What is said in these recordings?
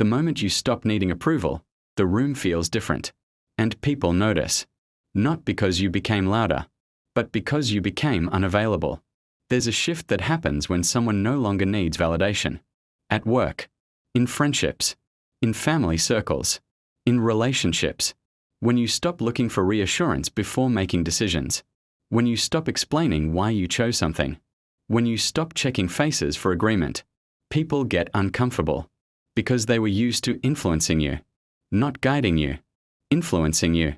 The moment you stop needing approval, the room feels different. And people notice. Not because you became louder, but because you became unavailable. There's a shift that happens when someone no longer needs validation. At work, in friendships, in family circles, in relationships. When you stop looking for reassurance before making decisions. When you stop explaining why you chose something. When you stop checking faces for agreement. People get uncomfortable. Because they were used to influencing you. Not guiding you. Influencing you.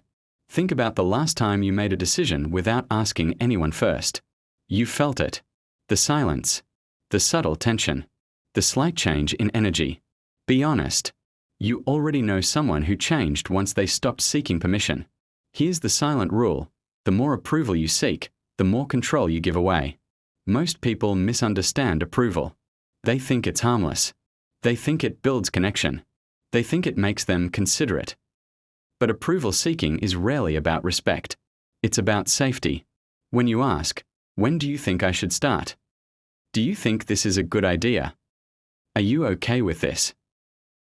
Think about the last time you made a decision without asking anyone first. You felt it. The silence. The subtle tension. The slight change in energy. Be honest. You already know someone who changed once they stopped seeking permission. Here's the silent rule. The more approval you seek, the more control you give away. Most people misunderstand approval. They think it's harmless. They think it builds connection. They think it makes them considerate. But approval seeking is rarely about respect. It's about safety. When you ask, when do you think I should start? Do you think this is a good idea? Are you okay with this?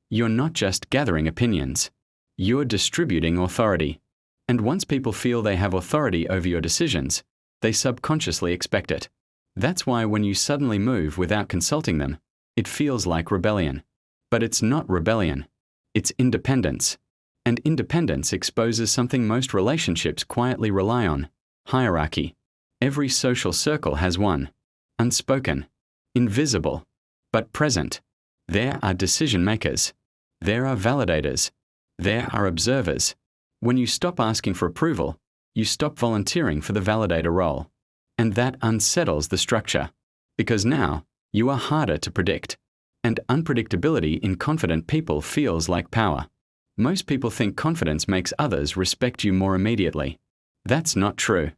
You're not just gathering opinions. You're distributing authority. And once people feel they have authority over your decisions, they subconsciously expect it. That's why when you suddenly move without consulting them, it feels like rebellion. But it's not rebellion. It's independence. And independence exposes something most relationships quietly rely on: hierarchy. Every social circle has one. Unspoken. Invisible. But present. There are decision makers. There are validators. There are observers. When you stop asking for approval, you stop volunteering for the validator role. And that unsettles the structure. Because now, you are harder to predict. And unpredictability in confident people feels like power. Most people think confidence makes others respect you more immediately. That's not true.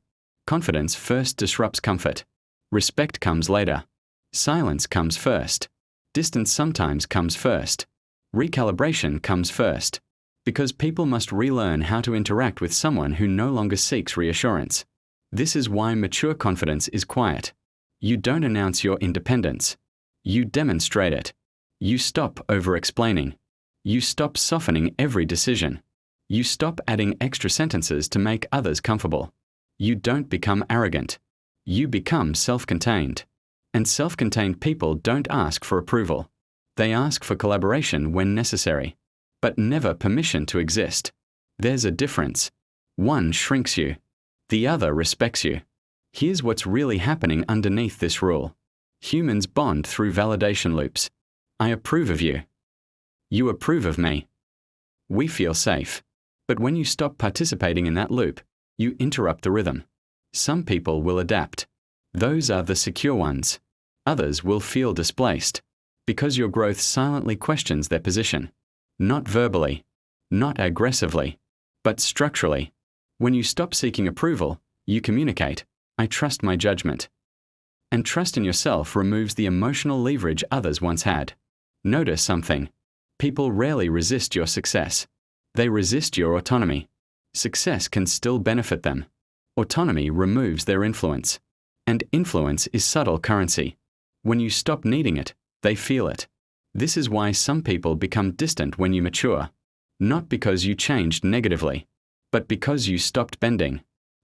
Confidence first disrupts comfort. Respect comes later. Silence comes first. Distance sometimes comes first. Recalibration comes first. Because people must relearn how to interact with someone who no longer seeks reassurance. This is why mature confidence is quiet. You don't announce your independence. You demonstrate it. You stop over-explaining. You stop softening every decision. You stop adding extra sentences to make others comfortable. You don't become arrogant. You become self-contained. And self-contained people don't ask for approval. They ask for collaboration when necessary, but never permission to exist. There's a difference. One shrinks you. The other respects you. Here's what's really happening underneath this rule. Humans bond through validation loops. I approve of you. You approve of me. We feel safe. But when you stop participating in that loop, you interrupt the rhythm. Some people will adapt. Those are the secure ones. Others will feel displaced. Because your growth silently questions their position. Not verbally. Not aggressively. But structurally. When you stop seeking approval, you communicate, I trust my judgment. And trust in yourself removes the emotional leverage others once had. Notice something. People rarely resist your success. They resist your autonomy. Success can still benefit them. Autonomy removes their influence. And influence is subtle currency. When you stop needing it, they feel it. This is why some people become distant when you mature. Not because you changed negatively, but because you stopped bending.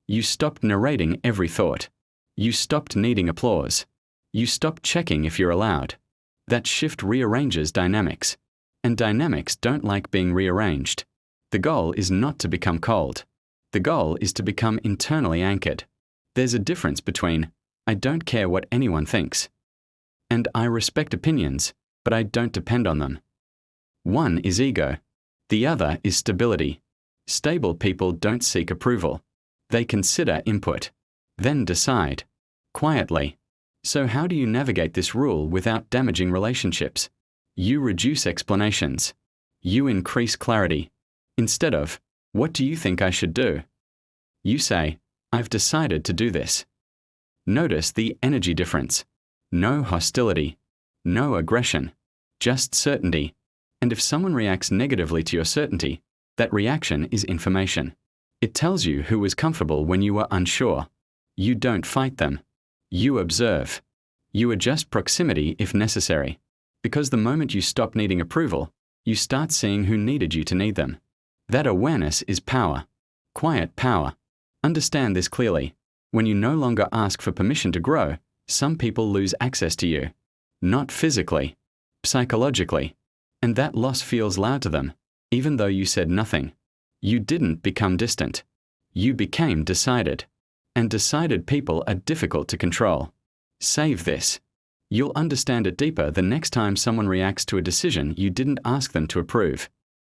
You stopped narrating every thought. You stopped needing applause. You stopped checking if you're allowed. That shift rearranges dynamics. And dynamics don't like being rearranged. The goal is not to become cold. The goal is to become internally anchored. There's a difference between, I don't care what anyone thinks, and I respect opinions, but I don't depend on them. One is ego. The other is stability. Stable people don't seek approval. They consider input, then decide. Quietly. So how do you navigate this rule without damaging relationships? You reduce explanations. You increase clarity. Instead of, what do you think I should do? You say, I've decided to do this. Notice the energy difference. No hostility. No aggression. Just certainty. And if someone reacts negatively to your certainty, that reaction is information. It tells you who was comfortable when you were unsure. You don't fight them. You observe. You adjust proximity if necessary. Because the moment you stop needing approval, You start seeing who needed you to need them. That awareness is power. Quiet power. Understand this clearly. When you no longer ask for permission to grow, some people lose access to you. Not physically, psychologically. And that loss feels loud to them, even though you said nothing. You didn't become distant. You became decided. And decided people are difficult to control. Save this. You'll understand it deeper the next time someone reacts to a decision you didn't ask them to approve.